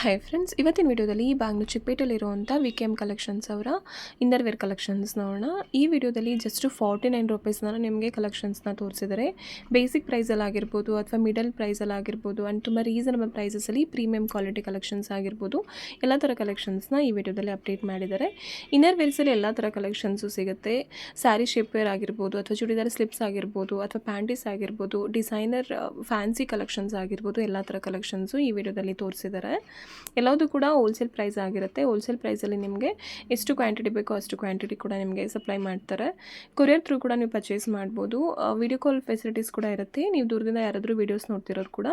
Hi friends, ಇವತ್ತಿನ ವಿಡಿಯೋದಲ್ಲಿ Bangalore ಚಿಕ್ಕಪೇಟೆಯಲ್ಲಿರುವಂಥ VKM collections ಅವರ ಇನ್ನರ್ ವೇರ್ ಕಲೆಕ್ಷನ್ಸ್ ನೋಡೋಣ. ಈ ವಿಡಿಯೋದಲ್ಲಿ ಜಸ್ಟ್ 49 ರುಪೀಸ್ನ ನಿಮಗೆ ಕಲೆಕ್ಷನ್ಸ್ನ ತೋರಿಸಿದ್ದಾರೆ. ಬೇಸಿಕ್ ಪ್ರೈಸಲ್ಲಿ ಆಗಿರ್ಬೋದು ಅಥವಾ ಮಿಡಲ್ ಪ್ರೈಸಲ್ಲಿ ಆಗಿರ್ಬೋದು ಆ್ಯಂಡ್ ತುಂಬ ರೀಸನಬಲ್ ಪ್ರೈಸಸಲ್ಲಿ ಪ್ರೀಮಿಯಂ ಕ್ವಾಲಿಟಿ ಕಲೆಕ್ಷನ್ಸ್ ಆಗಿರ್ಬೋದು ಎಲ್ಲ ಥರ ಕಲೆಕ್ಷನ್ಸ್ನ ಈ ವಿಡಿಯೋದಲ್ಲಿ ಅಪ್ಡೇಟ್ ಮಾಡಿದ್ದಾರೆ. ಇನ್ನರ್ ವೇರ್ಸಲ್ಲಿ ಎಲ್ಲ ಥರ ಕಲೆಕ್ಷನ್ಸು ಸಿಗುತ್ತೆ. ಸ್ಯಾರಿ ಶೇಪ್ ವೇರ್ ಆಗಿರ್ಬೋದು ಅಥವಾ ಚೂಡಿದಾರ್ ಸ್ಲಿಪ್ಸ್ ಆಗಿರ್ಬೋದು ಅಥವಾ ಪ್ಯಾಂಟೀಸ್ ಆಗಿರ್ಬೋದು, ಡಿಸೈನರ್ ಫ್ಯಾನ್ಸಿ ಕಲೆಕ್ಷನ್ಸ್ ಆಗಿರ್ಬೋದು ಎಲ್ಲ ಥರ ಕಲೆಕ್ಷನ್ಸು ಈ ವಿಡಿಯೋದಲ್ಲಿ ತೋರಿಸಿದ್ದಾರೆ. ಎಲ್ಲದೂ ಕೂಡ ಹೋಲ್ಸೇಲ್ ಪ್ರೈಸ್ ಆಗಿರುತ್ತೆ. ಹೋಲ್ಸೇಲ್ ಪ್ರೈಸಲ್ಲಿ ನಿಮಗೆ ಎಷ್ಟು ಕ್ವಾಂಟಿಟಿ ಬೇಕೋ ಅಷ್ಟು ಕ್ವಾಂಟಿಟಿ ಕೂಡ ನಿಮಗೆ ಸಪ್ಲೈ ಮಾಡ್ತಾರೆ. ಕೊರಿಯರ್ ಥ್ರೂ ಕೂಡ ನೀವು ಪರ್ಚೇಸ್ ಮಾಡ್ಬೋದು. ವಿಡಿಯೋ ಕಾಲ್ ಫೆಸಿಲಿಟೀಸ್ ಕೂಡ ಇರುತ್ತೆ. ನೀವು ದೂರದಿಂದ ಯಾರಾದರೂ ವೀಡಿಯೋಸ್ ನೋಡ್ತಿರೋರು ಕೂಡ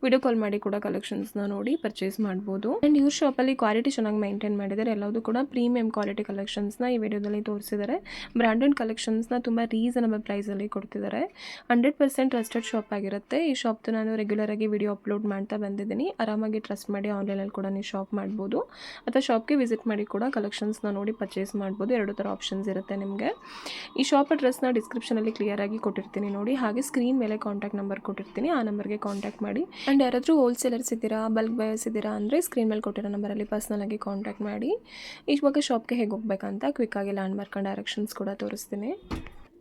ವಿಡಿಯೋ ಕಾಲ್ ಮಾಡಿ ಕೂಡ ಕಲೆಕ್ಷನ್ಸ್ನ ನೋಡಿ ಪರ್ಚೇಸ್ ಮಾಡ್ಬೋದು. ಆ್ಯಂಡ್ ಇವ್ರ ಶಾಪಲ್ಲಿ ಕ್ವಾಲಿಟಿ ಚೆನ್ನಾಗಿ ಮೈಂಟೈನ್ ಮಾಡಿದ್ದಾರೆ. ಎಲ್ಲದೂ ಕೂಡ ಪ್ರೀಮಿಯಂ ಕ್ವಾಲಿಟಿ ಕಲೆಕ್ಷನ್ಸ್ನ ಈ ವಿಡಿಯೋದಲ್ಲಿ ತೋರಿಸಿದ್ದಾರೆ. ಬ್ರ್ಯಾಂಡೆಡ್ ಕಲೆಕ್ಷನ್ಸ್ನ ತುಂಬ ರೀಸನಬಲ್ ಪ್ರೈಸಲ್ಲಿ ಕೊಡ್ತಿದ್ದಾರೆ. 100% ಟ್ರಸ್ಟೆಡ್ ಶಾಪ್ ಆಗಿರುತ್ತೆ. ಈ ಶಾಪ್ದು ನಾನು ರೆಗ್ಯುಲರಾಗಿ ವಿಡಿಯೋ ಅಪ್ಲೋಡ್ ಮಾಡ್ತಾ ಬಂದಿದ್ದೀನಿ. ಆರಾಮಾಗಿ ಟ್ರಸ್ಟ್ ಮಾಡಿ ಆನ್ಲೈನಲ್ಲಿ ಕೂಡ ನೀವು ಶಾಪ್ ಮಾಡ್ಬೋದು ಅಥವಾ ಶಾಪ್ಗೆ ವಿಸಿಟ್ ಮಾಡಿ ಕೂಡ ಕಲೆಕ್ಷನ್ಸ್ನ ನೋಡಿ ಪರ್ಚೇಸ್ ಮಾಡ್ಬೋದು. ಎರಡು ಥರ ಆಪ್ಷನ್ಸ್ ಇರುತ್ತೆ ನಿಮಗೆ. ಈ ಶಾಪ್ ಅಡ್ರೆಸ್ನ ಡಿಸ್ಕ್ರಿಪ್ಷನಲ್ಲಿ ಕ್ಲಿಯರಾಗಿ ಕೊಟ್ಟಿರ್ತೀನಿ ನೋಡಿ. ಹಾಗೆ ಸ್ಕ್ರೀನ್ ಮೇಲೆ ಕಾಂಟ್ಯಾಕ್ಟ್ ನಂಬರ್ ಕೊಟ್ಟಿರ್ತೀನಿ. ಆ ನಂಬರ್ಗೆ ಕಾಂಟ್ಯಾಕ್ಟ್ ಮಾಡಿ. ಆ್ಯಂಡ್ ಯಾರಾದರೂ ಹೋಲ್ಸೇಲರ್ಸ್ ಇದ್ದೀರಾ, ಬಲ್ಕ್ ಬಯರ್ಸ್ ಇದ್ದೀರಾ ಅಂದರೆ ಸ್ಕ್ರೀನ್ ಮೇಲೆ ಕೊಟ್ಟಿರೋ ನಂಬರಲ್ಲಿ ಪರ್ಸ್ನಲಾಗಿ ಕಾಂಟ್ಯಾಕ್ಟ್ ಮಾಡಿ. ಇವಾಗ ಶಾಪ್ಗೆ ಹೇಗೆ ಹೋಗ್ಬೇಕಂತ ಕ್ವಿಕ್ಕಾಗಿ ಲ್ಯಾಂಡ್ ಮಾರ್ಕ್ ಆ್ಯಂಡ್ ಡೈರೆಕ್ಷನ್ಸ್ ಕೂಡ ತೋರಿಸ್ತೀನಿ.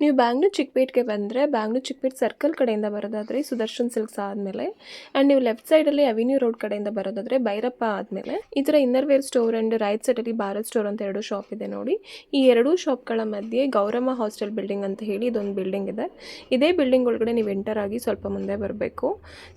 ನೀವು ಬ್ಯಾಂಗ್ಳೂರು ಚಿಕ್ಕಪೇಟ್ಗೆ ಬಂದರೆ ಬ್ಯಾಂಗ್ಳೂರು ಚಿಕ್ಕಪೇಟ್ ಸರ್ಕಲ್ ಕಡೆಯಿಂದ ಬರೋದಾದರೆ ಸುದರ್ಶನ್ ಸಿಲ್ಕ್ಸ್ ಆದಮೇಲೆ ಆ್ಯಂಡ್ ನೀವು ಲೆಫ್ಟ್ ಸೈಡಲ್ಲಿ ಅವೆನ್ಯೂ ರೋಡ್ ಕಡೆಯಿಂದ ಬರೋದಾದರೆ ಭೈರಪ್ಪ ಆದಮೇಲೆ ಈ ಥರ inner wear store and right ಸೈಡಲ್ಲಿ ಭಾರತ್ ಸ್ಟೋರ್ ಅಂತ ಎರಡು ಶಾಪ್ ಇದೆ ನೋಡಿ. ಈ ಎರಡೂ ಶಾಪ್ಗಳ ಮಧ್ಯೆ ಗೌರಮ್ಮ ಹಾಸ್ಟೆಲ್ ಬಿಲ್ಡಿಂಗ್ ಅಂತ ಹೇಳಿ ಇದೊಂದು ಬಿಲ್ಡಿಂಗ್ ಇದೆ. ಇದೇ ಬಿಲ್ಡಿಂಗ್ ಒಳಗಡೆ ನೀವು ಎಂಟರ್ ಆಗಿ ಸ್ವಲ್ಪ ಮುಂದೆ ಬರಬೇಕು.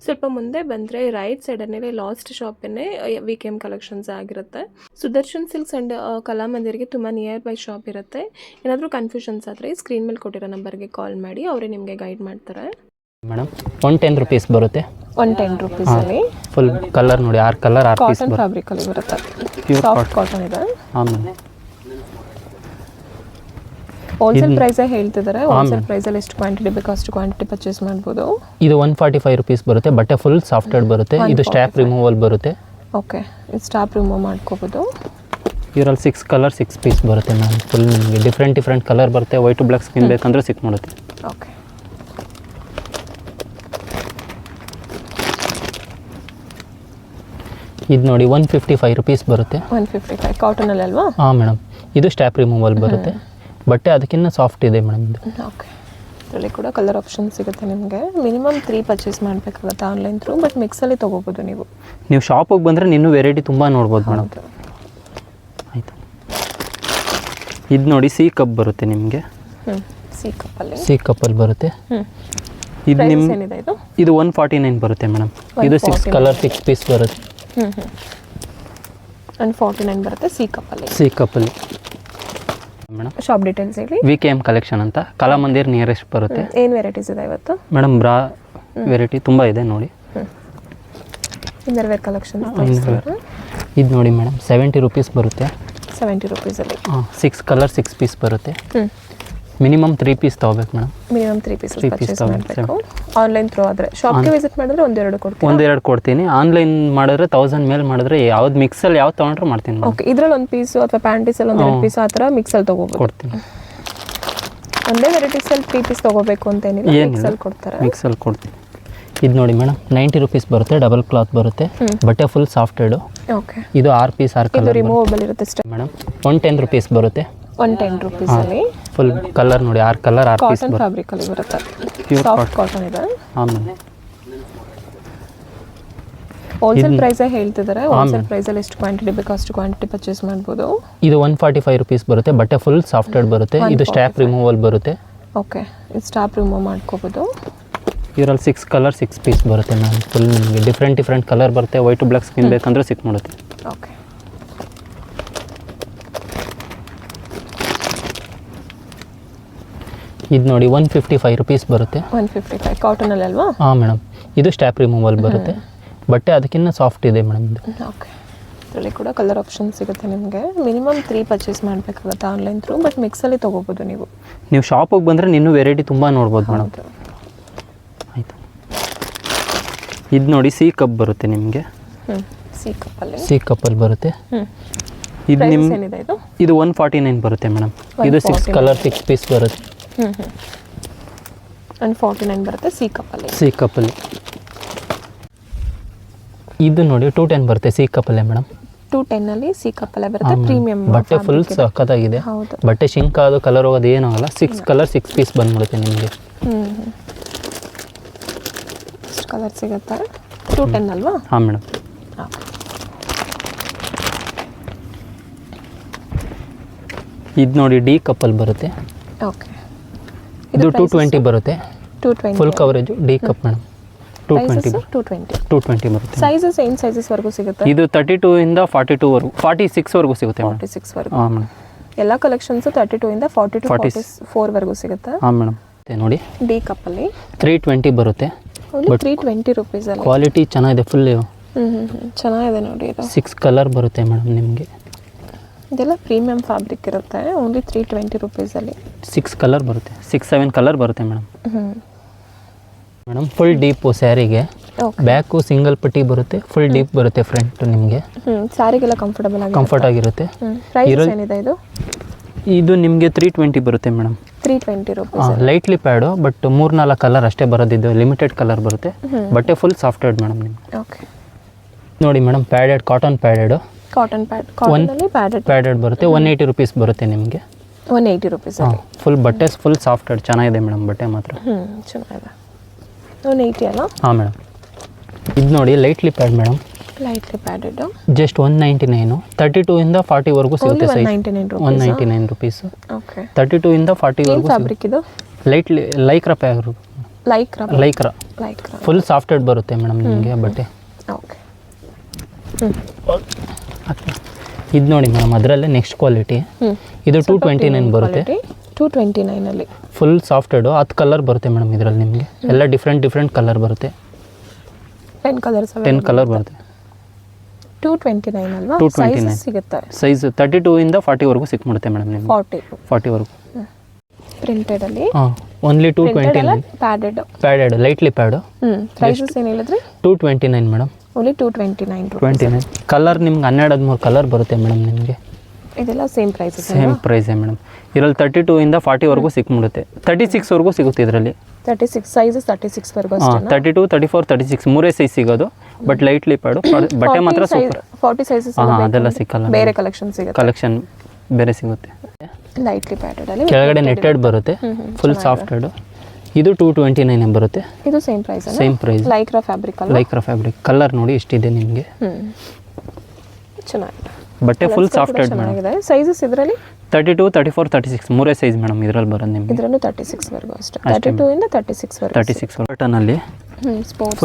ಸ್ವಲ್ಪ ಮುಂದೆ ಬಂದರೆ ರೈಟ್ ಸೈಡಲ್ಲಿ ಲಾಸ್ಟ್ ಶಾಪನ್ನೇ ವಿಕೆಎಂ ಕಲೆಕ್ಷನ್ಸ್ ಆಗಿರುತ್ತೆ. ಸುದರ್ಶನ್ ಸಿಲ್ಕ್ಸ್ ಆ್ಯಂಡ್ ಕಲಾಮಂದಿರಿಗೆ ತುಂಬ ನಿಯರ್ ಬೈ ಶಾಪ್ ಇರುತ್ತೆ. ಏನಾದರೂ ಕನ್ಫ್ಯೂಷನ್ಸ್ ಆದರೆ ಸ್ಕ್ರೀನ್ ಮೇಲೆ ಕೊಟ್ಟಿರೋ ನಂಬರ್ಗೆ ಕಾಲ್ ಮಾಡಿ, ಅವರೇ ನಿಮಗೆ ಗೈಡ್ ಮಾಡ್ತಾರೆ. ಮೇಡಮ್ 110 ರುಪೀಸ್ ಬರುತ್ತೆ. 110 ರುಪೀಸಲ್ಲಿ ಫುಲ್ ಕಲರ್ ನೋಡಿ, 6 ಕಲರ್ 6 ಪೀಸ್ ಕಾಟನ್ ಫ್ಯಾಬ್ರಿಕಲ್ಲಿ ಬರುತ್ತೆ. ಸಾಫ್ಟ್ ಕಾಟನ್ ಇದೆ. ಆಮೇಲೆ ಹೋಲ್ಸೇಲ್ ಪ್ರೈಸೇ ಹೇಳ್ತಿದ್ದಾರೆ. ಹೋಲ್ಸೇಲ್ ಪ್ರೈಸಲ್ಲಿ ಎಷ್ಟು ಕ್ವಾಂಟಿಟಿ ಬೇಕೋ ಅಷ್ಟು ಕ್ವಾಂಟಿಟಿ ಪರ್ಚೇಸ್ ಮಾಡ್ಬೋದು. ಇದು 145 ರುಪೀಸ್ ಬರುತ್ತೆ. ಬಟ್ಟೆ ಫುಲ್ ಸಾಫ್ಟ್ವೇರ್ ಬರುತ್ತೆ. ಇದು ಸ್ಟ್ಯಾಪ್ ರಿಮೂವಲ್ ಬರುತ್ತೆ. ಓಕೆ, ಇದು ಸ್ಟಾಪ್ ರಿಮೂವ್ ಮಾಡ್ಕೋಬೋದು. ಇದರಲ್ಲಿ 6 ಕಲರ್ 6 ಪೀಸ್ ಬರುತ್ತೆ ಮ್ಯಾಮ್. ಫುಲ್ ನಿಮಗೆ ಡಿಫ್ರೆಂಟ್ ಕಲರ್ ಬರುತ್ತೆ. ವೈಟ್ ಟು ಬ್ಲ್ಯಾಕ್ ಸ್ಕಿನ್ ಬೇಕಂದ್ರೆ ಸಿಕ್ ಮಾಡುತ್ತೆ. ಓಕೆ, ಇದು ನೋಡಿ 155 ರುಪೀಸ್ ಬರುತ್ತೆ. 155 ಕಾಟನಲ್ಲಿ ಅಲ್ವಾ? ಹಾಂ ಮೇಡಮ್, ಇದು ಸ್ಟ್ಯಾಪ್ ರಿಮೂವಲ್ ಬರುತ್ತೆ. ಬಟ್ಟೆ ಅದಕ್ಕಿಂತ ಸಾಫ್ಟ್ ಇದೆ ಮೇಡಮ್ ಇದು. ಓಕೆ, ಇದರಲ್ಲಿ ಕೂಡ ಕಲರ್ ಆಪ್ಷನ್ ಸಿಗುತ್ತೆ ನಿಮಗೆ. ಮಿನಿಮಮ್ 3 ಪರ್ಚೇಸ್ ಮಾಡಬೇಕಾಗುತ್ತೆ ಆನ್ಲೈನ್ ಥ್ರೂ, ಬಟ್ ಮಿಕ್ಸಲ್ಲಿ ತೊಗೋಬೋದು ನೀವು. ನೀವು ಶಾಪಿಗೆ ಬಂದರೆ ಇನ್ನೂ ವೆರೈಟಿ ತುಂಬ ನೋಡ್ಬೋದು ಮೇಡಮ್. ಆಯಿತು, ಇದು ನೋಡಿ ಸಿ ಕಪ್ ಬರುತ್ತೆ ನಿಮಗೆ. ಸಿ ಕಪ್ಪಲ್ಲಿ ಬರುತ್ತೆ. ಇದು ಏನಿದೆ ಇದು? ಇದು 149 ಬರುತ್ತೆ ಮೇಡಮ್. ಇದು 6 ಕಲರ್ 6 ಪೀಸ್ ಬರುತ್ತೆ. 149 ಬರುತ್ತೆ ಸಿ ಕಪ್ಪಲ್ಲಿ ಮೇಡಮ್. ಶಾಪ್ ಡೀಟೇಲ್ಸ್ ಹೇಳಿ. ವಿಕೆಎಂ ಕಲೆಕ್ಷನ್ ಅಂತ ಕಲಾಮಂದಿರ್ ನಿಯರೆಸ್ಟ್ ಬರುತ್ತೆ. ಏನು ವೆರೈಟೀಸ್ ಇದೆ ಇವತ್ತು? ಮೇಡಮ್ ಬ್ರಾ ವೆರೈಟಿ ತುಂಬ ಇದೆ ನೋಡಿ. ಇನ್ನರ್ ವೇರ್ ಕಲೆಕ್ಷನ್ ಇದು ನೋಡಿ ಮೇಡಮ್ 70 ರುಪೀಸ್ ಬರುತ್ತೆ. 70 ರುಪೀಸಲ್ಲಿ 6 ಕಲರ್ 6 ಪೀಸ್ ಬರುತ್ತೆ. ಮಿನಿಮಮ್ 3 ಪೀಸ್ ತೊಗೋಬೇಕು ಮೇಡಮ್. ಮಿನಿಮಮ್ 3 ಪೀಸ್ ಪರ್ಚೇಸ್ ಮಾಡಬೇಕು. ಆನ್ಲೈನ್ ಥ್ರೂ ಆದರೆ ಶಾಪ್ಗೆ ವಿಸಿಟ್ ಮಾಡಿದ್ರೆ ಒಂದೆರಡು ಕೊಡ್ತೀನಿ. ಆನ್ಲೈನ್ ಮಾಡಿದ್ರೆ 1000 ಮೇಲೆ ಮಾಡಿದ್ರೆ ಯಾವ್ದು ಮಿಕ್ಸಲ್ಲಿ ಯಾವ್ದು ತೊಗೊಂಡ್ರೆ ಮಾಡ್ತೀನಿ. ಓಕೆ, ಇದರಲ್ಲಿ ಒಂದು ಪೀಸು ಅಥವಾ ಪ್ಯಾಂಟೀಸಲ್ಲಿ ಒಂದು 2 ಪೀಸ್ ಆ ಥರ ಮಿಕ್ಸಲ್ಲಿ ತೊಗೋಬೋದು. ಕೊಡ್ತೀನಿ. ಒಂದೇ ವೆರೈಟೀಸಲ್ಲಿ 3 ಪೀಸ್ ತೊಗೋಬೇಕು ಅಂತೇನಿಲ್ಲ, ಮಿಕ್ಸಲ್ಲಿ ಕೊಡ್ತಾರೆ. ಮಿಕ್ಸಲ್ಲಿ ಕೊಡ್ತೀನಿ. ಇದು ನೋಡಿ ಮೇಡಮ್ 90 ರುಪೀಸ್ ಬರುತ್ತೆ. ಡಬಲ್ ಕ್ಲಾತ್ ಬರುತ್ತೆ. ಬಟ್ಟೆ ಫುಲ್ ಸಾಫ್ಟೆಡು. ಓಕೆ, ಇದು 6 ಪೀಸ್ 6 ಕಲರ್ ರಿಮೂವಬಲ್ ಇರುತ್ತೆ ಮೇಡಮ್. 110 ರುಪೀಸ್ ಬರುತ್ತೆ. 110 ರುಪೀಸಲ್ಲಿ ಫುಲ್ ಕಲರ್ ನೋಡಿ 6 ಕಲರ್ 6 ಪೀಸ್ ಕಾಟನ್ ಫ್ಯಾಬ್ರಿಕಲ್ಲಿ ಬರುತ್ತೆ. ಸಾಫ್ಟ್ ಕಾಟನ್ ಇದೆ. ಆಮೇಲೆ ಹೋಲ್ಸೇಲ್ ಪ್ರೈಸೇ ಹೇಳ್ತಿದ್ದಾರೆ. ಹೋಲ್ಸೇಲ್ ಪ್ರೈಸಲ್ಲಿ ಎಷ್ಟು ಕ್ವಾಂಟಿಟಿ ಬೇಕೋ ಅಷ್ಟು ಕ್ವಾಂಟಿಟಿ ಪರ್ಚೇಸ್ ಮಾಡ್ಬೋದು. ಇದು 145 ರುಪೀಸ್ ಬರುತ್ತೆ. ಬಟ್ಟೆ ಫುಲ್ ಸಾಫ್ಟ್ವೇರ್ ಬರುತ್ತೆ. ಇದು ಸ್ಟ್ಯಾಪ್ ರಿಮೂವಲ್ ಬರುತ್ತೆ. ಓಕೆ, ಇದು ಸ್ಟಾಪ್ ರಿಮೂವ್ ಮಾಡ್ಕೋಬೋದು. ಇದರಲ್ಲಿ 6 ಕಲರ್ 6 ಪೀಸ್ ಬರುತ್ತೆ ಮ್ಯಾಮ್. ಫುಲ್ ನಿಮಗೆ ಡಿಫ್ರೆಂಟ್ ಕಲರ್ ಬರುತ್ತೆ. ವೈಟ್ ಟು ಬ್ಲ್ಯಾಕ್ ಸ್ಕಿನ್ ಬೇಕಂದ್ರೆ ಸಿಕ್ ಮಾಡುತ್ತೆ. ಓಕೆ, ಇದು ನೋಡಿ 155 ರುಪೀಸ್ ಬರುತ್ತೆ. 155 ಕಾಟನಲ್ಲಿ ಅಲ್ವಾ? ಹಾಂ ಮೇಡಮ್, ಇದು ಸ್ಟ್ಯಾಪ್ ರಿಮೂವಲ್ ಬರುತ್ತೆ. ಬಟ್ಟೆ ಅದಕ್ಕಿಂತ ಸಾಫ್ಟ್ ಇದೆ ಮೇಡಮ್ ಇದು. ಓಕೆ, ಇದರಲ್ಲಿ ಕೂಡ ಕಲರ್ ಆಪ್ಷನ್ ಸಿಗುತ್ತೆ ನಿಮಗೆ. ಮಿನಿಮಮ್ 3 ಪರ್ಚೇಸ್ ಮಾಡಬೇಕಾಗುತ್ತೆ ಆನ್ಲೈನ್ ಥ್ರೂ, ಬಟ್ ಮಿಕ್ಸಲ್ಲಿ ತೊಗೋಬೋದು ನೀವು. ನೀವು ಶಾಪಿಗೆ ಬಂದರೆ ಇನ್ನೂ ವೆರೈಟಿ ತುಂಬ ನೋಡ್ಬೋದು ಮೇಡಮ್. ಆಯಿತು, ಇದು ನೋಡಿ ಸಿ ಕಪ್ ಬರುತ್ತೆ ನಿಮಗೆ. ಸಿ ಕಪ್ಪಲ್ಲಿ ಬರುತ್ತೆ. ಇದು ಏನಿದೆ ಇದು? ಇದು 149 ಬರುತ್ತೆ ಮೇಡಮ್. ಇದು 6 ಕಲರ್ 6 ಪೀಸ್ ಬರುತ್ತೆ. 149 ಬರುತ್ತೆ ಸಿ ಕಪ್ಪಲ್ಲಿ. ಇದು ನೋಡಿ 210 ಬರುತ್ತೆ ಸಿ ಕಪ್ಪಲ್ಲೇ ಮೇಡಮ್. 210 ಅಲ್ಲಿ ಸಿ ಕಪ್ಪಲ್ಲೇ ಬರುತ್ತೆ, ಪ್ರೀಮಿಯಂ ಬಟ್ಟೆ ಫುಲ್ ಸಖತ್ತಾಗಿದೆ. ಹೌದು, ಬಟ್ಟೆ ಶಿಂಕ್ ಅದು ಕಲರ್ ಹೋಗೋದು ಏನೂ ಆಗಲ್ಲ. 6 ಕಲರ್ 6 ಪೀಸ್ ಬಂದ್ಬಿಡುತ್ತೆ ನಿಮಗೆ. ಎಷ್ಟು ಕಲರ್ ಸಿಗುತ್ತೆ? 210 ಅಲ್ವಾ? ಹಾಂ ಮೇಡಮ್. ಇದು ನೋಡಿ ಡಿ ಕಪ್ಪಲ್ಲಿ ಬರುತ್ತೆ. ಓಕೆ, ಇದು 220 ಬರುತ್ತೆ. 220 full coverage D cup madam. 220 220 ಬರುತ್ತೆ. ಸೈಜಸ್ ಏನು ಸೈಜಸ್ ವರೆಗೂ ಸಿಗುತ್ತೆ? ಇದು 32 ಇಂದ 42 ವರೆಗೂ 46 ವರೆಗೂ ಸಿಗುತ್ತೆ ಮೇಡಮ್. 46 ವರೆಗೂ. ಹಾಂ ಮೇಡಮ್. ಎಲ್ಲ ಕಲೆಕ್ಷನ್ಸ್ 32 ಇಂದ 42 44 ವರೆಗೂ ಸಿಗುತ್ತೆ. ಹಾಂ ಮೇಡಮ್. ನೋಡಿ ಡಿ ಕಪ್ಪಲ್ಲಿ 320 ಬರುತ್ತೆ. ಓನ್ಲಿ 320 rupees ಅಲ್ಲಿ. ಕ್ವಾಲಿಟಿ ಚೆನ್ನಾಗಿದೆ ಫುಲ್. ಚೆನ್ನಾಗಿದೆ ನೋಡಿ ಇದು. 6 ಕಲರ್ ಬರುತ್ತೆ ಮೇಡಮ್ ನಿಮಗೆ. ಇದೆಲ್ಲ ಪ್ರೀಮಿಯಂ ಫ್ಯಾಬ್ರಿಕ್ ಇರುತ್ತೆ. ಓನ್ಲಿ 320 rupees ಅಲ್ಲಿ 6 ಕಲರ್ ಬರುತ್ತೆ. 6-7 ಕಲರ್ ಬರುತ್ತೆ ಮೇಡಮ್. ಮೇಡಮ್ ಫುಲ್ ಡೀಪು ಸ್ಯಾರಿಗೆ. ಬ್ಯಾಕು ಸಿಂಗಲ್ ಪಟ್ಟಿ ಬರುತ್ತೆ, ಫುಲ್ ಡೀಪ್ ಬರುತ್ತೆ ಫ್ರಂಟ್ ನಿಮಗೆ. ಸ್ಯಾರಿಗೆಲ್ಲ ಕಂಫರ್ಟಬಲ್ ಆಗಿ ಕಂಫರ್ಟ್ ಆಗಿರುತ್ತೆ. ಪ್ರೈಸ್ ಏನಿದೆ ಇದು? ಇದು ನಿಮಗೆ 320 ಬರುತ್ತೆ ಮೇಡಮ್. 320 rupees. Lightly pad, but 3-4 colour ಅಷ್ಟೇ ಬರೋದಿದ್ದು, ಲಿಮಿಟೆಡ್ ಕಲರ್ ಬರುತ್ತೆ. ಬಟ್ಟೆ ಫುಲ್ ಸಾಫ್ಟ್ವೇರ್ ಮೇಡಮ್ ನಿಮಗೆ. ಓಕೆ, ನೋಡಿ madam padded, cotton padded. Cotton pad, cotton ಅಲ್ಲಿ ಪ್ಯಾಡೆಡ್ ಬರುತ್ತೆ. 180 rupees ಬರುತ್ತೆ ನಿಮಗೆ. 180 rupees ಅಲ್ಲಿ. ಫುಲ್ ಬಟ್ಟೆ ಫುಲ್ ಸಾಫ್ಟ್ವೇರ್ ಚೆನ್ನಾಗಿದೆ ಮೇಡಮ್ ಬಟ್ಟೆ ಮಾತ್ರ. ಚೆನ್ನಾಗಿದೆ. 180 ಅಲ್ಲ? ಹಾಂ ಮೇಡಮ್. ಇದು ನೋಡಿ lightly pad madam. Lightly padded just 199. 32 ಇಂದ 40 ವರೆಗೂ ಸಿಗುತ್ತೆ ಸೈಜ್. 199 rupees. ಓಕೆ, 32 ಇಂದ 40 ವರೆಗೂ. ಫ್ಯಾಬ್ರಿಕ್ ಇದು? Lightly Lycra pad. Lycra full software ಬರುತ್ತೆ ಮೇಡಮ್ ನಿಮಗೆ ಬಟ್ಟೆ. ಓಕೆ, ಇದು ನೋಡಿ ಮೇಡಮ್ ಅದರಲ್ಲೇ ನೆಕ್ಸ್ಟ್ ಕ್ವಾಲಿಟಿ. ಇದು 229 ಬರುತ್ತೆ. 229 ಅಲ್ಲಿ ಫುಲ್ ಸಾಫ್ಟ್ವೇರ್ಡು. 10 ಕಲರ್ ಬರುತ್ತೆ ಮೇಡಮ್ ಇದರಲ್ಲಿ ನಿಮಗೆ. ಎಲ್ಲ ಡಿಫ್ರೆಂಟ್ ಕಲರ್ ಬರುತ್ತೆ. 10 ಕಲರ್ಸ್ 10 ಕಲರ್ ಬರುತ್ತೆ. 229 ಅಲ್ವಾ? 229 ಸಿಗುತ್ತೆ. ಸೈಜ್ 32 ಇಂದ 40 ವರೆಗೂ ಸಿಕ್ಬಿಡುತ್ತೆ ಮೇಡಮ್ ನಿಮಗೆ. 40 ವರೆಗೂ. ಪ್ರಿಂಟೆಡ್ ಅಲ್ಲಿ. ಹಾಂ, only 229. Padded lightly pad. Prices ಏನು ಹೇಳಿದ್ರಿ? 229 ಮೇಡಮ್. ಓನ್ಲಿ 229 29 ಕಲರ್ ನಿಮ್ಗೆ 12-13 ಕಲರ್ ಬರುತ್ತೆ ಮೇಡಮ್ ನಿಮಗೆ. ಇದೆಲ್ಲ ಸೇಮ್ ಪ್ರೈಸ್? ಸೇಮ್ ಪ್ರೈಸೇ ಮೇಡಮ್. ಇದರಲ್ಲಿ 32 ಇಂದ 40 ವರೆಗೂ ಸಿಕ್ಬಿಡುತ್ತೆ. 36 ವರೆಗೂ ಸಿಗುತ್ತೆ ಇದರಲ್ಲಿ. 36 ಸೈಜಸ್ 36 ವರೆಗೂ ಅಷ್ಟೇ. 32, 34, 36 ಮೂರೇ ಸೈಜ್ ಸಿಗೋದು. But lightly pad. ಬಟ್ಟೆ ಮಾತ್ರ ಸೂಪರ್. 40 ಸೈಜಸ್ ಅದೆಲ್ಲ ಸಿಕ್ಕಲ್ಲ. ಬೇರೆ ಕಲೆಕ್ಷನ್ ಸಿಗುತ್ತೆ. ಕಲೆಕ್ಷನ್ ಬೇರೆ ಸಿಗುತ್ತೆ. ಲೈಟ್ಲಿ ಪ್ಯಾಡೆಡ್ ಅಲ್ಲಿ ಕೆಳಗಡೆ ನೆಟ್ಟೆಡ್ ಬರುತ್ತೆ, ಫುಲ್ ಸಾಫ್ಟ್ವೇರ್ಡು. ಇದು 229 ಬರುತ್ತೆ. ಇದು same price? Same price. Lycra fabric ಅಲ್ಲ? Lycra fabric. ಕಲರ್ ನೋಡಿ ಇಷ್ಟಿದೆ ನಿಮಗೆ. ಚೆನ್ನಾಗಿದೆ ಬಟ್ಟೆ. ಫುಲ್ ಸಾಫ್ಟ್ವೇರ್ ಚೆನ್ನಾಗಿದೆ. ಸೈಜಸ್ ಇದರಲ್ಲಿ 32, 34, 36 ಮೂರೇ ಸೈಜ್ ಮೇಡಮ್ ಇದರಲ್ಲಿ ಬರೋದು ನಿಮಗೆ. ಇದರಲ್ಲೂ 36 ವರೆಗೂ ಅಷ್ಟೇ. 32 ಇಂದ 36 ವರೆಗೂ. 36 ಬಟನಲ್ಲಿ ಸ್ಪೋರ್ಟ್ಸ್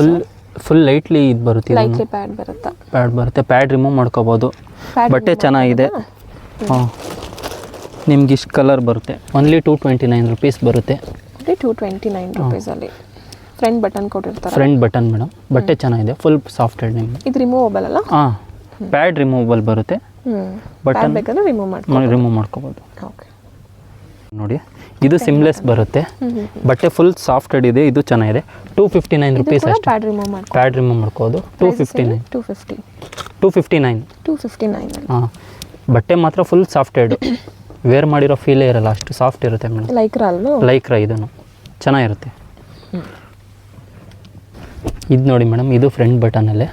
ಫುಲ್ ಲೈಟ್ಲಿ ಇದು ಬರುತ್ತೆ. ಲೈಟ್ಲಿ ಪ್ಯಾಡ್ ಬರುತ್ತೆ. ಪ್ಯಾಡ್ ರಿಮೂವ್ ಮಾಡ್ಕೋಬೋದು. ಬಟ್ಟೆ ಚೆನ್ನಾಗಿದೆ. ಹಾಂ, ನಿಮ್ಗೆ ಇಷ್ಟು ಕಲರ್ ಬರುತ್ತೆ. ಓನ್ಲಿ 229 rupees ಬರುತ್ತೆ. 229 rupees ಅಲ್ಲಿ ಫ್ರಂಟ್ ಬಟನ್ ಕೊಟ್ಟಿರ್ತಾರೆ. Front button madam. ಬಟ್ಟೆ ಚೆನ್ನಾಗಿದೆ, ಫುಲ್ ಸಾಫ್ಟ್ವೇರ್ ನಿಮಗೆ. ಇದು ರಿಮೂವಬಲ್ ಅಲ್ಲ? ಹಾಂ, ಪ್ಯಾಡ್ ರಿಮೂವಬಲ್ ಬರುತ್ತೆ. ಬಟನ್ ಬೇಕಾದ್ರೆ ರಿಮೂವ್ ಮಾಡ್ಕೋಬೋದು. ಓಕೆ, ನೋಡಿ ಇದು ಸಿಮ್ಲೆಸ್ ಬರುತ್ತೆ. ಬಟ್ಟೆ ಫುಲ್ ಸಾಫ್ಟ್ವೇರ್ ಇದೆ. ಇದು ಚೆನ್ನಾಗಿದೆ. 259 rupees ಅಷ್ಟೇ. ಪ್ಯಾಡ್ ರಿಮೂವ್ ಮಾಡ್ಕೋಬೋದು. 259. ಹಾಂ, ಬಟ್ಟೆ ಮಾತ್ರ ಫುಲ್ ಸಾಫ್ಟ್ವೇರ್ಡು. ವೇರ್ ಮಾಡಿರೋ ಫೀಲೇ ಇರಲ್ಲ, ಅಷ್ಟು ಸಾಫ್ಟ್ ಇರುತ್ತೆ ಮೇಡಮ್. ಲೈಕ್ರಾ ಇದನ್ನು ಚೆನ್ನಾಗಿರುತ್ತೆ. ಇದು ನೋಡಿ ಮೇಡಮ್, ಇದು ಫ್ರಂಟ್ ಬಟನಲ್ಲೇ.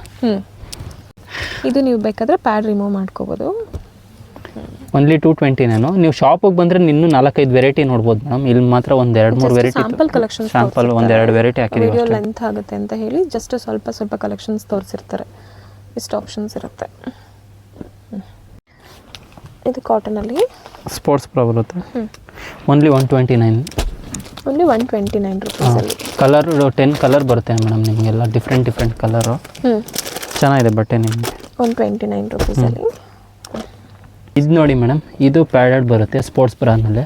ಇದು ನೀವು ಬೇಕಾದರೆ ಪ್ಯಾಡ್ ರಿಮೂವ್ ಮಾಡ್ಕೋಬೋದು. ಓನ್ಲಿ 229. ನೀವು ಶಾಪಿಗೆ ಬಂದರೆ ಇನ್ನೂ 4-5 ವೆರೈಟಿ ನೋಡ್ಬೋದು ಮೇಡಮ್. ಇಲ್ಲಿ ಮಾತ್ರ 1-2-3 ವೆರೈಟಿ ಸ್ಯಾಂಪಲ್ 1-2 ವೆರೈಟಿ ಹಾಕಿದ್ದೀವಿ. ವಿಡಿಯೋ ಲೆಂತ್ ಆಗುತ್ತೆ ಅಂತ ಹೇಳಿ ಜಸ್ಟ್ ಸ್ವಲ್ಪ ಕಲೆಕ್ಷನ್ಸ್ ತೋರಿಸಿರ್ತಾರೆ. ಇಷ್ಟು ಆಪ್ಷನ್ಸ್ ಇರುತ್ತೆ. ಇದು ಕಾಟನಲ್ಲಿ ಸ್ಪೋರ್ಟ್ಸ್ ಪ್ರೋ ಬರುತ್ತೆ. ಓನ್ಲಿ 129. ಓನ್ಲಿ 129 rupees ಅಲ್ಲಿ. ಕಲರ್ 10 ಕಲರ್ ಬರುತ್ತೆ ಮೇಡಮ್ ನಿಮಗೆಲ್ಲ. Different colour. ಚೆನ್ನಾಗಿದೆ ಬಟ್ಟೆ ನಿಮಗೆ. 129 rupees ಅಲ್ಲಿ. ಇದು ನೋಡಿ ಮೇಡಮ್, ಇದು ಪ್ಯಾಡೆಡ್ ಬರುತ್ತೆ ಸ್ಪೋರ್ಟ್ಸ್ ಬ್ರಾನಲ್ಲಿ.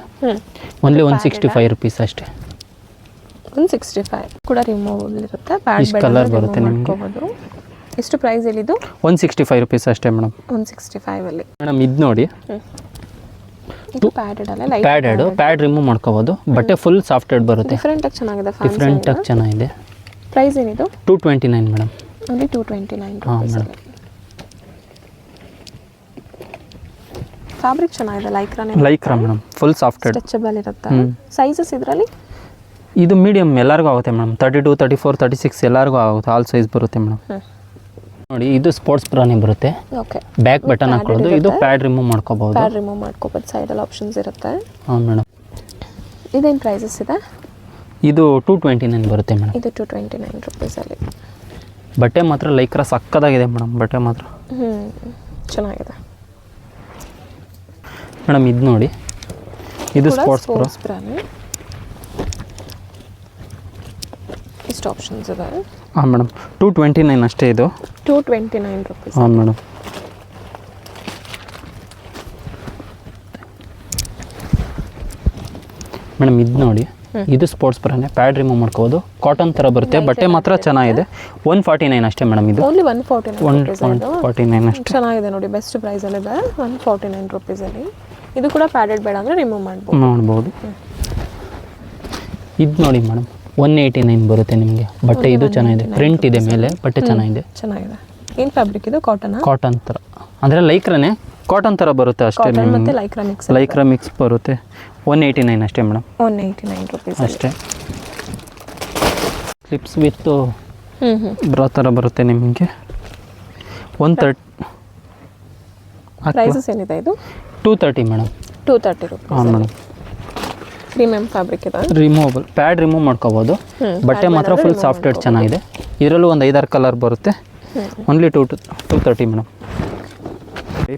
ಓನ್ಲಿ 165 rupees ಅಷ್ಟೇ. 165 ಕೂಡ ರಿಮೂವಬಲ್ ಇರುತ್ತೆ. ಪ್ಯಾಡ್ ಕಲರ್ ಬರುತ್ತೆ ನಿಮಗೆ. ಎಷ್ಟು ಪ್ರೈಸ್ ಹೇಳಿದ್ದು? 165 rupees ಅಷ್ಟೇ ಮೇಡಮ್. 165 ಅಲ್ಲಿ. ಮೇಡಮ್ ಇದು ನೋಡಿ, ಇದು ಪ್ಯಾಡೆಡ್ ಅಲ್ಲ? ಪ್ಯಾಡ್ ರಿಮೂವ್ ಮಾಡ್ಕೋಬೋದು. ಬಟ್ಟೆ ಫುಲ್ ಸಾಫ್ಟ್ವೇರ್ ಬರುತ್ತೆ. ಡಿಫ್ರೆಂಟ್ ಆಗಿ ಚೆನ್ನಾಗಿದೆ. ಪ್ರೈಸ್ ಏನಿದು? 229 ಮೇಡಮ್. ಓನ್ಲಿ 229 rupees ಅಲ್ಲಿ. ಫ್ಯಾಬ್ರಿಕ್ ಚೆನ್ನಾಗಿದೆ. Lycra madam. Full software. Stretchable ಇರುತ್ತೆ. ಸೈಜಸ್ ಇದರಲ್ಲಿ? ಇದು ಮೀಡಿಯಮ್ ಎಲ್ಲರಿಗೂ ಆಗುತ್ತೆ ಮೇಡಮ್. 32, 34, 36 ಎಲ್ಲರಿಗೂ ಆಗುತ್ತೆ. ಆಲ್ ಸೈಜ್ ಬರುತ್ತೆ ಮೇಡಮ್. ನೋಡಿ ಇದು ಸ್ಪೋರ್ಟ್ಸ್ ಬ್ರಾನೇ ಬರುತ್ತೆ. ಓಕೆ, ಬ್ಯಾಕ್ ಬಟನ್ ಹಾಕೊಳ್ಳೋದು. ಇದು ಪ್ಯಾಡ್ ರಿಮೂವ್ ಮಾಡ್ಕೋಬಹುದು. ಪ್ಯಾಡ್ ರಿಮೂವ್ ಮಾಡ್ಕೋಬೋದು. ಸೈಡಲ್ಲಿ ಆಪ್ಷನ್ಸ್ ಇರುತ್ತೆ. ಹಾಂ ಮೇಡಮ್. ಇದೇನು ಪ್ರೈಸಸ್ ಇದೆ? ಇದು 229 ಬರುತ್ತೆ ಮೇಡಮ್. ಇದು 229 ರುಪೀಸಲ್ಲಿ. ಬಟ್ಟೆ ಮಾತ್ರ ಲೈಕ್ರಾ ಸಕ್ಕದಾಗಿದೆ ಮೇಡಮ್. ಬಟ್ಟೆ ಮಾತ್ರ ಚೆನ್ನಾಗಿದೆ ಮೇಡಮ್. ಇದು ನೋಡಿ, ಇದು ಸ್ಪೋರ್ಟ್ಸ್ ಬ್ರಾನೇ. ಇಷ್ಟು ಆಪ್ಷನ್ಸ್ ಇದೆ. ಹಾಂ ಮೇಡಮ್. 229 ಅಷ್ಟೇ ಇದು. 229 ರುಪೀಸ್. ಹಾಂ ಮೇಡಮ್. ಮೇಡಮ್ ಇದು ನೋಡಿ, ಇದು ಸ್ಪೋರ್ಟ್ಸ್ ಬ್ರಾನೇ. ಪ್ಯಾಡ್ ರಿಮೂವ್ ಮಾಡ್ಕೋಬೋದು. ಕಾಟನ್ ಥರ ಬರುತ್ತೆ. ಬಟ್ಟೆ ಮಾತ್ರ ಚೆನ್ನಾಗಿದೆ. 149 ಅಷ್ಟೇ ಮೇಡಮ್. ಇದು ಓನ್ಲಿ 149 ಅಷ್ಟೇ. ಚೆನ್ನಾಗಿದೆ ನೋಡಿ, ಬೆಸ್ಟ್ ಪ್ರೈಸಲ್ಲಿದೆ. 149 ರುಪೀಸಲ್ಲಿ. ಇದು ಕೂಡ ಪ್ಯಾಡೆಡ್ ಬೇಡ ಅಂದರೆ ರಿಮೂವ್ ಮಾಡ್ಬೋದು. ಇದು ನೋಡಿ ಮೇಡಮ್, 189 ಬರುತ್ತೆ ನಿಮಗೆ. ಬಟ್ಟೆ ಇದು ಚೆನ್ನಾಗಿದೆ. ಪ್ರಿಂಟ್ ಇದೆ ಮೇಲೆ. ಬಟ್ಟೆ ಚೆನ್ನಾಗಿದೆ. ಏನು ಫ್ಯಾಬ್ರಿಕ್ ಇದು? ಕಾಟನ್ ಥರ ಅಂದರೆ ಲೈಕ್ರಾನೇ. ಕಾಟನ್ ಥರ ಬರುತ್ತೆ ಅಷ್ಟೇ. ಮತ್ತೆ ಲೈಕ್ರಾ ಮಿಕ್ಸ್ ಬರುತ್ತೆ. 189 ಅಷ್ಟೇ ಮೇಡಮ್. 189 ರುಪೀಸ್ ಅಷ್ಟೇ. ಸ್ಲಿಪ್ಸ್ ವಿತ್ ಬ್ರಾ ಥರ ಬರುತ್ತೆ ನಿಮಗೆ. 130. ಪ್ರೈಸಸ್ ಏನಿದೆ ಇದು? 230 ಮೇಡಮ್. 230 ರುಪೀಸ್. ಹಾಂ ಮೇಡಮ್. ಪ್ರೀಮಿಯಂ ಫ್ಯಾಬ್ರಿಕ್ ಇದೆ. ರಿಮೂವಬಲ್. ಪ್ಯಾಡ್ ರಿಮೂವ್ ಮಾಡ್ಕೋಬೋದು. ಬಟ್ಟೆ ಮಾತ್ರ ಫುಲ್ ಸಾಫ್ಟ್ವೇರ್ ಚೆನ್ನಾಗಿದೆ. ಇದರಲ್ಲೂ ಒಂದು 5-6 ಕಲರ್ ಬರುತ್ತೆ. Only 230 madam.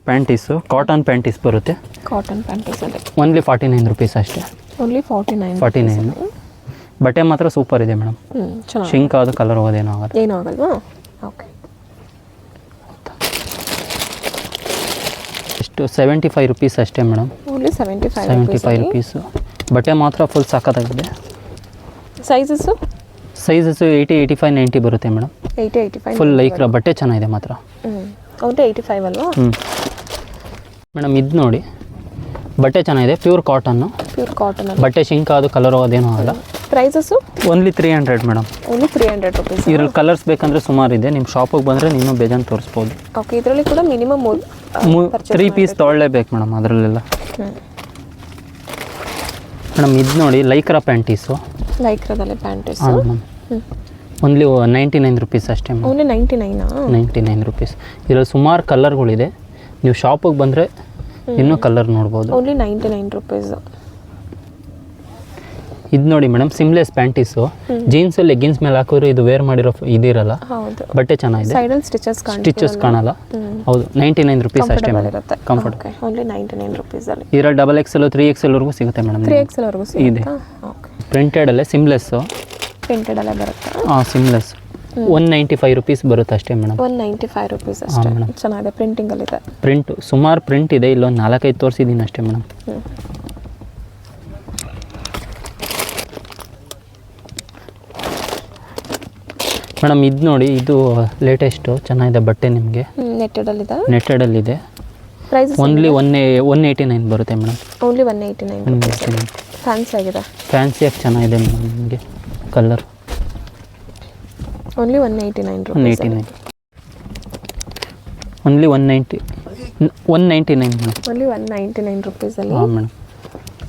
Panties cotton panties ಬರುತ್ತೆ. ಕಾಟನ್ ಪ್ಯಾಂಟೀಸಲ್ಲಿ ಓನ್ಲಿ 49 ರುಪೀಸ್ ಅಷ್ಟೇ. ಓನ್ಲಿ 49. ಬಟ್ಟೆ ಮಾತ್ರ ಸೂಪರ್ ಇದೆ ಮೇಡಮ್. ಶಿಂಕ್ ಆದ ಕಲರ್ ಹೋಗೋದೇನೋ ಆಗಲ್ಲ. ಏನೂ ಆಗಲ್ವಾ? ಓಕೆ. ಎಷ್ಟು? 75 ರುಪೀಸ್ ಅಷ್ಟೇ ಮೇಡಮ್. Only 75 rupees. ಬಟ್ಟೆ ಮಾತ್ರ ಫುಲ್ ಸಾಕಾಗಿದೆ. ಸೈಜಸ್ಸು 80, 85, 90 ಬರುತ್ತೆ ಮೇಡಮ್. 80, 85 full Lycra. ಬಟ್ಟೆ ಚೆನ್ನಾಗಿದೆ ಮಾತ್ರ. ಓನ್ಲಿ 85 ಅಲ್ವಾ? ಮೇಡಮ್ ಇದು ನೋಡಿ, ಬಟ್ಟೆ ಚೆನ್ನಾಗಿದೆ. Pure cotton. ಬಟ್ಟೆ ಶಿಂಕ್ ಆದ ಕಲರ್ ಹೋಗೋದೇನೂ ಆಗಲ್ಲ. Prices only 300 madam. Only 300 rupees. ಇದ್ರಲ್ಲಿ ಕಲರ್ಸ್ ಬೇಕಂದರೆ ಸುಮಾರು ಇದೆ. ನಿಮ್ಮ ಶಾಪಿಗೆ ಬಂದರೆ ಇನ್ನೂ ಬೇಜಾನ್ ತೋರಿಸ್ಬೋದು. ಓಕೆ, ಇದರಲ್ಲಿ ಕೂಡ ಮಿನಿಮಮ್ 3 ಪೀಸ್ ತೊಗೊಳ್ಳೇಬೇಕು ಮೇಡಮ್ ಅದರಲ್ಲೆಲ್ಲ. ಮೇಡಮ್ ಇದು ನೋಡಿ, ಲೈಕ್ರಾ ಪ್ಯಾಂಟೀಸು. ಲೈಕ್ರಾದಲ್ಲಿ ಪ್ಯಾಂಟೀಸ್. ಹಾಂ ಮೇಡಮ್. ಓನ್ಲಿ 99 ರುಪೀಸ್ ಅಷ್ಟೇ ಮೇಡಮ್. Only 99 rupees. ಇದರಲ್ಲಿ ಸುಮಾರು ಕಲರ್ಗಳಿದೆ. ನೀವು ಶಾಪಿಗೆ ಬಂದರೆ ಇನ್ನೂ ಕಲರ್ ನೋಡ್ಬೋದು. Only 99 rupees. ಇದು ನೋಡಿ madam, seamless panties. Jeans leggings ಮೇಲೆ ಹಾಕಿದ್ರೆ ಇದು ವೇರ್ ಮಾಡಿರೋ ಇದಿರಲ್ಲ. ಬಟ್ಟೆ ಚೆನ್ನಾಗಿದೆ. ಸೈಡಲ್ಲಿ ಸ್ಟಿಚಸ್ ಕಾಣಲ್ಲ. ಹೌದು, 99 ರುಪೀಸ್ ಅಷ್ಟೇ ಮೇಡಮ್. ಕಂಫರ್ಟ್. ಓನ್ಲಿ 99 ರುಪೀಸ್ ಅಲ್ಲಿ. ಇದರಲ್ಲಿ XXL 3XL ವರೆಗೂ ಸಿಗುತ್ತೆ ಮೇಡಮ್. 3XL ವರೆಗೂ ಇದೆ. ಪ್ರಿಂಟೆಡ್ ಅಲ್ಲೇ ಸಿಮ್ಲೆಸ್ಸು. ಪ್ರಿಂಟೆಡ್ ಅಲ್ಲೇ ಬರುತ್ತೆ. ಹಾಂ, ಸಿಮ್ಲೆಸ್. 195 ರುಪೀಸ್ ಬರುತ್ತೆ ಅಷ್ಟೇ ಮೇಡಮ್. 195 ರುಪೀಸ್ ಅಷ್ಟೇ. ಚೆನ್ನಾಗಿದೆ. ಪ್ರಿಂಟಿಂಗಲ್ಲಿದೆ. ಪ್ರಿಂಟ್ ಸುಮಾರು ಪ್ರಿಂಟ್ ಇದೆ. ಇಲ್ಲೊಂದು 4-5 ತೋರಿಸಿದ್ದೀನಿ ಅಷ್ಟೇ ಮೇಡಮ್. ಮೇಡಮ್ ಇದು ನೋಡಿ, ಇದು ಲೇಟೆಸ್ಟು. ಚೆನ್ನಾಗಿದೆ ಬಟ್ಟೆ ನಿಮಗೆ. ನೆಟ್ಟೆಡಲ್ಲಿದೆ. ಪ್ರೈಸ್ ಓನ್ಲಿ 189 ಬರುತ್ತೆ ಮೇಡಮ್. ಓನ್ಲಿ 189. ಫ್ಯಾನ್ಸಿ ಆಗಿದೆ. ಫ್ಯಾನ್ಸಿಯಾಗಿ ಚೆನ್ನಾಗಿದೆ ಮೇಡಮ್ ನಿಮಗೆ colour. Only 189 rupees. 189. Only 199 madam. Only 199 ರುಪೀಸಲ್ಲಿ. ಹಾಂ ಮೇಡಮ್.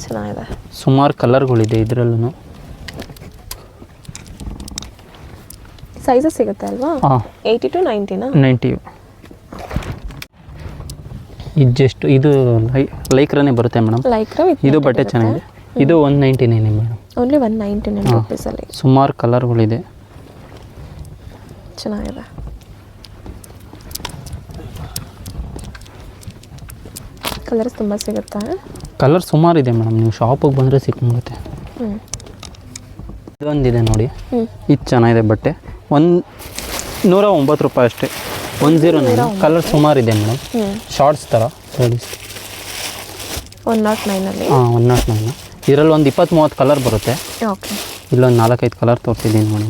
ಚೆನ್ನಾಗಿದೆ. ಸುಮಾರು ಕಲರ್ಗಳಿದೆ ಇದರಲ್ಲೂ. ಸೈಜಸ್ ಸಿಗುತ್ತೆ ಅಲ್ವಾ? ಹಾಂ. 80 to 90ನಾ? 90. ಇದು ಜಸ್ಟ್ ಇದು ಲೈಕ್ರಾನೇ ಬರುತ್ತೆ ಮೇಡಮ್. ಇದು ಬಟ್ಟೆ ಚೆನ್ನಾಗಿದೆ. ಇದು 199 ಮೇಡಮ್. ಓನ್ಲಿ 199 ರುಪೀಸಲ್ಲಿ. ಸುಮಾರು ಕಲರ್ಗಳಿದೆ. ಚೆನ್ನಾಗಿದೆ. ಕಲರ್ಸ್ ತುಂಬ ಸಿಗುತ್ತಾ? ಕಲರ್ ಸುಮಾರು ಇದೆ ಮೇಡಮ್. ನೀವು ಶಾಪಿಗೆ ಬಂದರೆ ಸಿಕ್ಬಿಡುತ್ತೆ. ಇದೊಂದಿದೆ ನೋಡಿ. ಇದು ಚೆನ್ನಾಗಿದೆ ಬಟ್ಟೆ. 109 ರೂಪಾಯಿ ಅಷ್ಟೇ. 109. ಕಲರ್ ಸುಮಾರು ಇದೆ ಮೇಡಮ್. ಶಾರ್ಟ್ಸ್ ಥರ ನೋಡಿ. 109ಅಲ್ಲಿ. ಹಾಂ, 109. ಇದರಲ್ಲಿ ಒಂದು 20-30 ಕಲರ್ ಬರುತ್ತೆ. ಓಕೆ. ಇಲ್ಲೊಂದು 4-5 ಕಲರ್ ತೋರಿಸಿದ್ದೀನಿ ನೋಡಿ.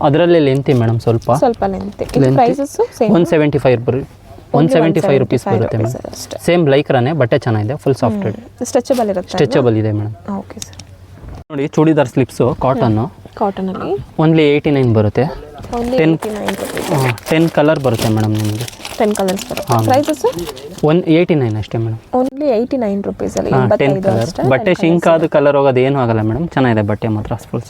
ಅದರಲ್ಲಿ ಲೆಂತಿ ಮೇಡಮ್, ಸ್ವಲ್ಪ ಲೆಂತಿ. ಪ್ರೈಸಸ್ 175 ರುಪೀಸ್ ಬರುತ್ತೆ ಮೇಡಮ್. ಸೇಮ್ ಲೈಕ್ರಾನೇ. ಬಟ್ಟೆ ಚೆನ್ನಾಗಿದೆ. Full software. ಸ್ಟ್ರೆಚಬಲ್ ಇರುತ್ತೆ. ಸ್ಟ್ರೆಚಬಲ್ ಇದೆ ಮೇಡಮ್. Okay sir. ನೋಡಿ, ಚೂಡಿದಾರ್ ಸ್ಲಿಪ್ಸು ಕಾಟನ್ನು. ಕಾಟನಲ್ಲಿ ಓನ್ಲಿ 89 ಬರುತ್ತೆ. 10 ಕಲರ್ ಬರುತ್ತೆ ಮೇಡಮ್ ನಿಮಗೆ. 10 ಕಲರ್ಸ್ ಬರುತ್ತೆ. ಪ್ರೈಸಸ್ 189 ಅಷ್ಟೇ ಮೇಡಮ್. ಓನ್ಲಿ 89 ರುಪೀಸಲ್ಲಿ. 10 ಕಲರ್. ಬಟ್ಟೆ ಶಿಂಕ್ ಆದ ಕಲರ್ ಹೋಗೋದು ಏನೂ ಆಗಲ್ಲ ಮೇಡಮ್. ಚೆನ್ನಾಗಿದೆ ಬಟ್ಟೆ ಮಾತ್ರ ಫುಲ್.